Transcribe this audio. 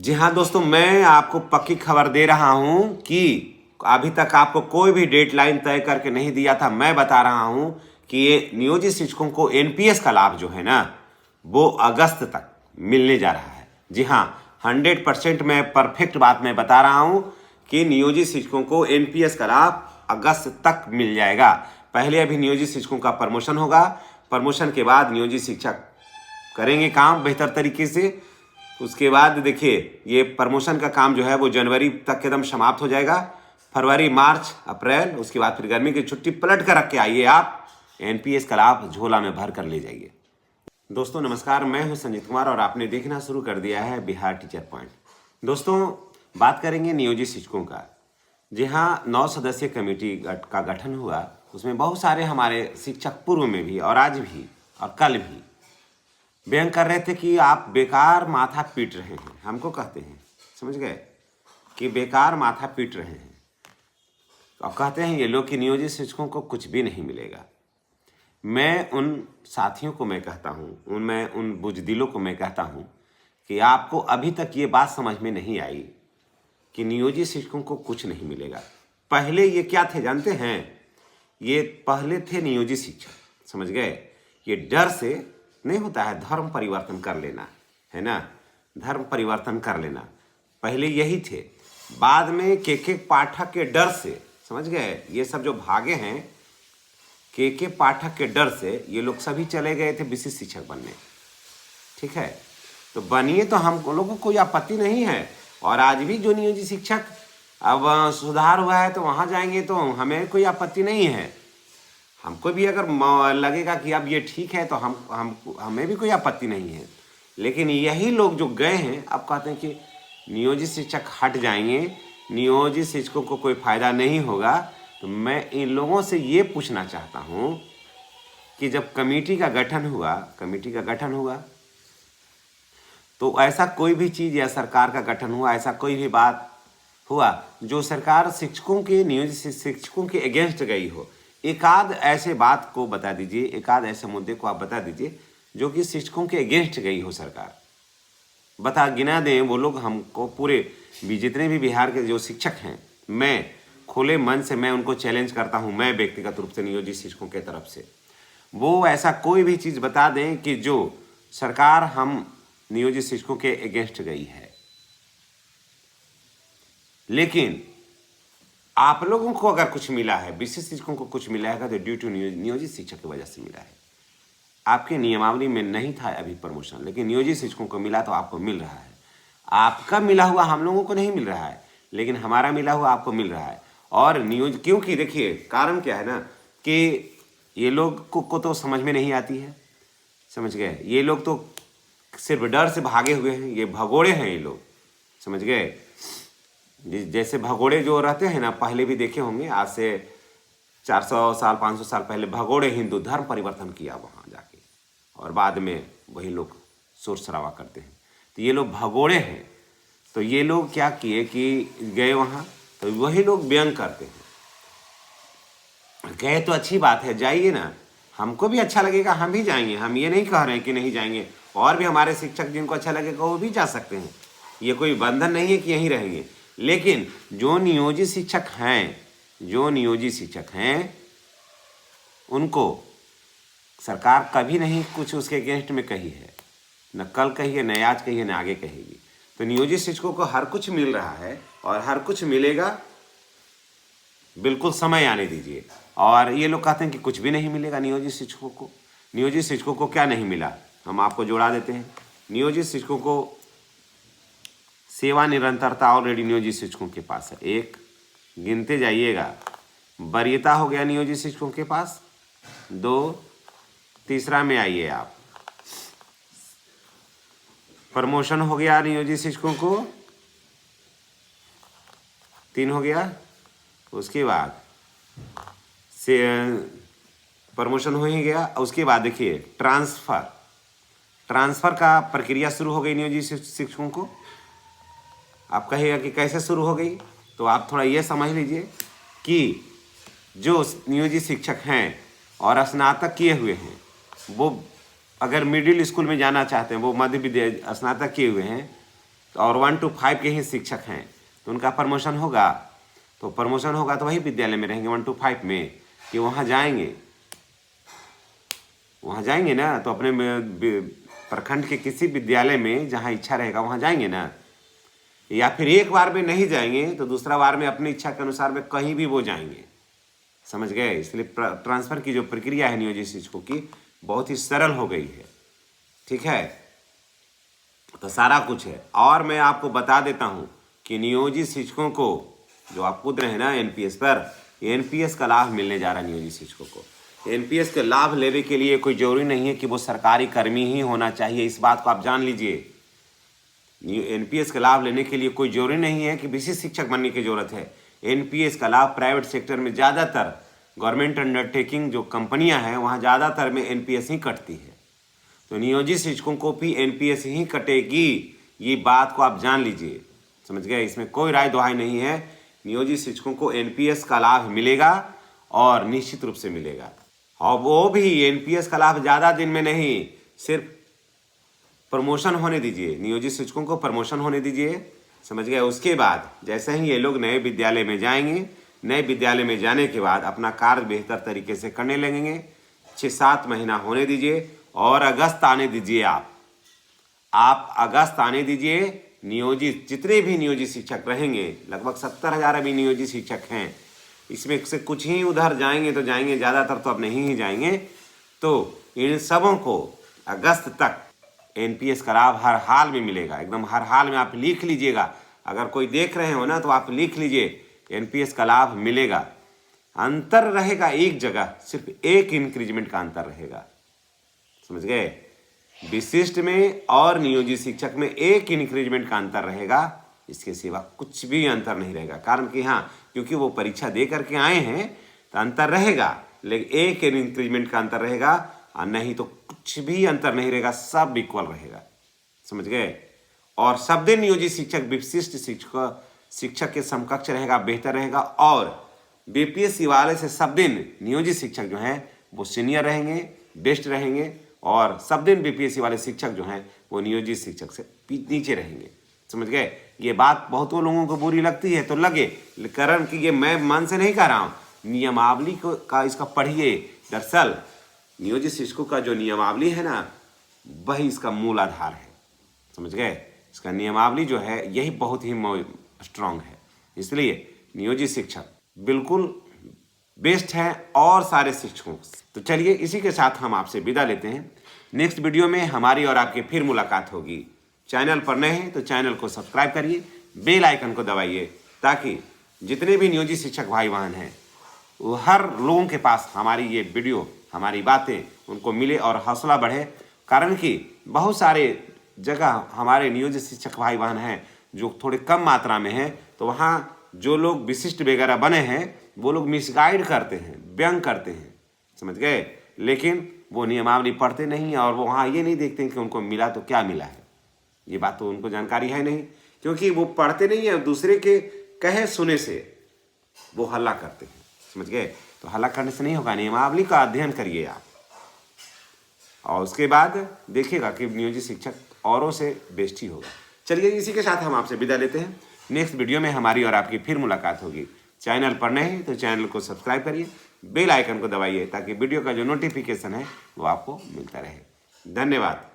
जी हाँ दोस्तों, मैं आपको पक्की खबर दे रहा हूं कि अभी तक आपको कोई भी डेडलाइन तय करके नहीं दिया था। मैं बता रहा हूं कि ये नियोजित शिक्षकों को एनपीएस का लाभ जो है ना, वो अगस्त तक मिलने जा रहा है। जी हाँ, 100% मैं परफेक्ट बात मैं बता रहा हूं कि नियोजित शिक्षकों को एनपीएस का लाभ अगस्त तक मिल जाएगा। पहले अभी नियोजित शिक्षकों का प्रमोशन होगा, प्रमोशन के बाद नियोजित शिक्षक करेंगे काम बेहतर तरीके से। उसके बाद देखिए, ये प्रमोशन का काम जो है वो जनवरी तक एकदम समाप्त हो जाएगा। फरवरी, मार्च, अप्रैल, उसके बाद फिर गर्मी की छुट्टी पलट कर रख के आइए, आप एनपीएस का लाभ झोला में भर कर ले जाइए। दोस्तों नमस्कार, मैं हूं संजीत कुमार और आपने देखना शुरू कर दिया है बिहार टीचर पॉइंट। दोस्तों बात करेंगे नियोजित शिक्षकों का। जी हाँ, 9 सदस्यीय कमेटी का गठन हुआ। उसमें बहुत सारे हमारे शिक्षक पूर्व में भी और आज भी और कल भी व्यंग कर रहे थे कि आप बेकार माथा पीट रहे हैं। हमको कहते हैं, समझ गए, कि बेकार माथा पीट रहे हैं। और कहते हैं ये लोग कि नियोजित शिक्षकों को कुछ भी नहीं मिलेगा। मैं उन साथियों को मैं कहता हूँ, मैं उन बुजदिलों को मैं कहता हूँ कि आपको अभी तक ये बात समझ में नहीं आई कि नियोजित शिक्षकों को कुछ नहीं मिलेगा। पहले ये क्या थे जानते हैं? ये पहले थे नियोजित शिक्षक, समझ गए। ये डर से नहीं होता है, धर्म परिवर्तन कर लेना है ना, धर्म परिवर्तन कर लेना, पहले यही थे। बाद में के पाठक के डर से, समझ गए, ये सब जो भागे हैं के पाठक के डर से ये लोग सभी चले गए थे विशिष्ट शिक्षक बनने। ठीक है, तो बनिए, तो हम लोगों को कोई आपत्ति नहीं है। और आज भी जो नियोजित शिक्षक अब सुधार हुआ है तो वहाँ जाएंगे तो हमें कोई आपत्ति नहीं है। हमको भी अगर लगेगा कि अब ये ठीक है तो हमें भी कोई आपत्ति नहीं है। लेकिन यही लोग जो गए हैं अब कहते हैं कि नियोजित शिक्षक हट जाएंगे, नियोजित शिक्षकों को कोई फायदा नहीं होगा। तो मैं इन लोगों से ये पूछना चाहता हूँ कि जब कमेटी का गठन हुआ तो ऐसा कोई भी चीज़ या सरकार का गठन हुआ, ऐसा कोई भी बात हुआ जो सरकार शिक्षकों के, नियोजित शिक्षकों के अगेंस्ट गई हो? एकाध ऐसे बात को बता दीजिए, एकाध ऐसे मुद्दे को आप बता दीजिए जो कि शिक्षकों के अगेंस्ट गई हो सरकार। बता गिना दें वो लोग हमको। पूरे जितने भी बिहार के जो शिक्षक हैं, मैं खुले मन से मैं उनको चैलेंज करता हूं, मैं व्यक्तिगत रूप से नियोजित शिक्षकों के तरफ से, वो ऐसा कोई भी चीज़ बता दें कि जो सरकार हम नियोजित शिक्षकों के अगेंस्ट गई है। लेकिन आप लोगों को अगर कुछ मिला है, विशिष्ट शिक्षकों को कुछ मिला है तो ड्यू टू नियोजित शिक्षक की वजह से मिला है। आपके नियमावली में नहीं था अभी प्रमोशन, लेकिन नियोजित शिक्षकों को मिला तो आपको मिल रहा है। आपका मिला हुआ हम लोगों को नहीं मिल रहा है, लेकिन हमारा मिला हुआ आपको मिल रहा है। और क्योंकि देखिए कारण क्या है ना, कि ये लोग को तो समझ में नहीं आती है, समझ गए। ये लोग तो सिर्फ डर से भागे हुए हैं, ये भगोड़े हैं ये लोग, समझ गए। जैसे भगोड़े जो रहते हैं ना, पहले भी देखे होंगे, आज से 400 साल 500 साल पहले भगोड़े हिंदू धर्म परिवर्तन किया वहाँ जाके, और बाद में वही लोग शोर शराबा करते हैं। तो ये लोग भगोड़े हैं। तो ये लोग क्या किए कि गए वहाँ, तो वही लोग व्यंग करते हैं। गए तो अच्छी बात है, जाइए ना, हमको भी अच्छा लगेगा, हम भी जाएंगे। हम ये नहीं कह रहे हैं कि नहीं जाएंगे, और भी हमारे शिक्षक जिनको अच्छा लगेगा वो भी जा सकते हैं। ये कोई बंधन नहीं है कि यहीं रहेंगे। लेकिन जो नियोजित शिक्षक हैं उनको सरकार कभी नहीं कुछ उसके अगेंस्ट में कही है, न कल कही है, न आज कही है, न आगे कहेगी। तो नियोजित शिक्षकों को हर कुछ मिल रहा है और हर कुछ मिलेगा, बिल्कुल समय आने दीजिए। और ये लोग कहते हैं कि कुछ भी नहीं मिलेगा नियोजित शिक्षकों को। नियोजित शिक्षकों को क्या नहीं मिला, हम आपको जोड़ा देते हैं। नियोजित शिक्षकों को सेवा निरंतरता ऑलरेडी नियोजित शिक्षकों के पास है, एक गिनते जाइएगा। वरीयता हो गया नियोजित शिक्षकों के पास, 2, तीसरा में आइए आप, प्रमोशन हो गया नियोजित शिक्षकों को, 3 हो गया। उसके बाद से प्रमोशन हो ही गया। उसके बाद देखिए ट्रांसफ़र का प्रक्रिया शुरू हो गई नियोजित शिक्षकों को। आप कहिएगा कि कैसे शुरू हो गई, तो आप थोड़ा ये समझ लीजिए कि जो नियोजित शिक्षक हैं और स्नातक किए हुए हैं, वो अगर मिडिल स्कूल में जाना चाहते हैं, वो मध्य विद्यालय स्नातक किए हुए हैं, और 1 to 5 के ही शिक्षक हैं तो उनका प्रमोशन होगा। तो प्रमोशन होगा तो वही विद्यालय में रहेंगे 1 to 5 में, कि वहाँ जाएंगे ना, तो अपने प्रखंड के किसी विद्यालय में जहाँ इच्छा रहेगा वहाँ जाएंगे ना। या फिर एक बार में नहीं जाएंगे तो दूसरा बार में अपनी इच्छा के अनुसार में कहीं भी वो जाएंगे। समझ गए? इसलिए ट्रांसफ़र की जो प्रक्रिया है नियोजित शिक्षकों की बहुत ही सरल हो गई है। ठीक है, तो सारा कुछ है। और मैं आपको बता देता हूँ कि नियोजित शिक्षकों को जो आप कूद रहे हैं ना एनपीएस पर, एनपीएस का लाभ मिलने जा रहा है नियोजित शिक्षकों को। एनपीएस का लाभ लेने के लिए कोई जरूरी नहीं है कि वो सरकारी कर्मी ही होना चाहिए, इस बात को आप जान लीजिए। एनपीएस का लाभ लेने के लिए कोई जरूरी नहीं है कि विशिष्ट शिक्षक बनने की जरूरत है। एनपीएस का लाभ प्राइवेट सेक्टर में ज़्यादातर गवर्नमेंट अंडरटेकिंग जो कंपनियां हैं वहाँ ज़्यादातर में एनपीएस ही कटती है। तो नियोजित शिक्षकों को भी एनपीएस ही कटेगी, ये बात को आप जान लीजिए। समझ गए? इसमें कोई राय दुहाई नहीं है। नियोजित शिक्षकों को एनपीएस का लाभ मिलेगा और निश्चित रूप से मिलेगा। और वो भी एनपीएस का लाभ ज़्यादा दिन में नहीं, सिर्फ प्रमोशन होने दीजिए, नियोजित शिक्षकों को प्रमोशन होने दीजिए। समझ गए? उसके बाद जैसे ही ये लोग नए विद्यालय में जाएंगे, नए विद्यालय में जाने के बाद अपना कार्य बेहतर तरीके से करने लगेंगे। 6-7 महीना होने दीजिए और अगस्त आने दीजिए। आप अगस्त आने दीजिए। नियोजित जितने भी नियोजित शिक्षक रहेंगे, लगभग 70,000 अभी नियोजित शिक्षक हैं, इसमें से कुछ ही उधर जाएंगे तो जाएंगे, ज़्यादातर तो अब नहीं ही जाएंगे। तो इन सबों को अगस्त तक एनपीएस का लाभ हर हाल में मिलेगा, एकदम हर हाल में। आप लिख लीजिएगा, अगर कोई देख रहे हो ना तो आप लिख लीजिए, एनपीएस का लाभ मिलेगा। अंतर रहेगा एक जगह, सिर्फ एक इंक्रीजमेंट का अंतर रहेगा। समझ गए? विशिष्ट में और नियोजित शिक्षक में एक इंक्रीजमेंट का अंतर रहेगा, इसके सिवा कुछ भी अंतर नहीं रहेगा। कारण कि हाँ, क्योंकि वो परीक्षा दे करके आए हैं तो अंतर रहेगा, लेकिन एक इंक्रीजमेंट का अंतर रहेगा, और नहीं तो कुछ भी अंतर नहीं रहेगा, सब इक्वल रहेगा। समझ गए? और सब दिन नियोजित शिक्षक विशिष्ट शिक्षक के समकक्ष रहेगा, बेहतर रहेगा। और बीपीएससी वाले से सब दिन नियोजित शिक्षक जो हैं वो सीनियर रहेंगे, बेस्ट रहेंगे। और सब दिन बीपीएससी वाले शिक्षक जो हैं वो नियोजित शिक्षक से नीचे रहेंगे। समझ गए? ये बात बहुत लोगों को बुरी लगती है तो लगे, कारण कि ये मैं मन से नहीं कह रहा हूँ, नियमावली को का इसका पढ़िए। दरअसल नियोजित शिक्षकों का जो नियमावली है ना, वही इसका मूल आधार है। समझ गए? इसका नियमावली जो है यही बहुत ही स्ट्रांग है। इसलिए नियोजित शिक्षक बिल्कुल बेस्ट है और सारे शिक्षकों। तो चलिए इसी के साथ हम आपसे विदा लेते हैं। नेक्स्ट वीडियो में हमारी और आपकी फिर मुलाकात होगी। चैनल पर नए हैं तो चैनल को सब्सक्राइब करिए, बेल आइकन को दबाइए, ताकि जितने भी नियोजित शिक्षक भाई बहन हैं वो हर लोगों के पास हमारी ये वीडियो, हमारी बातें उनको मिले और हौसला बढ़े। कारण कि बहुत सारे जगह हमारे नियोजित शिक्षक भाई बहन हैं जो थोड़े कम मात्रा में हैं, तो वहाँ जो लोग विशिष्ट वगैरह बने हैं वो लोग मिसगाइड करते हैं, व्यंग करते हैं। समझ गए? लेकिन वो नियमावली पढ़ते नहीं हैं और वो वहाँ ये नहीं देखते हैं कि उनको मिला तो क्या मिला है। ये बात तो उनको जानकारी है नहीं, क्योंकि वो पढ़ते नहीं हैं, दूसरे के कहे सुने से वो हल्ला करते हैं। समझ गए? तो हल्ला करने से नहीं होगा, नियमावली का अध्ययन करिए आप, और उसके बाद देखिएगा कि नियोजित शिक्षक औरों से बेस्ट ही होगा। चलिए इसी के साथ हम आपसे विदा लेते हैं। नेक्स्ट वीडियो में हमारी और आपकी फिर मुलाकात होगी। चैनल पर नए हैं तो चैनल को सब्सक्राइब करिए, बेल आइकन को दबाइए, ताकि वीडियो का जो नोटिफिकेशन है वो आपको मिलता रहे। धन्यवाद।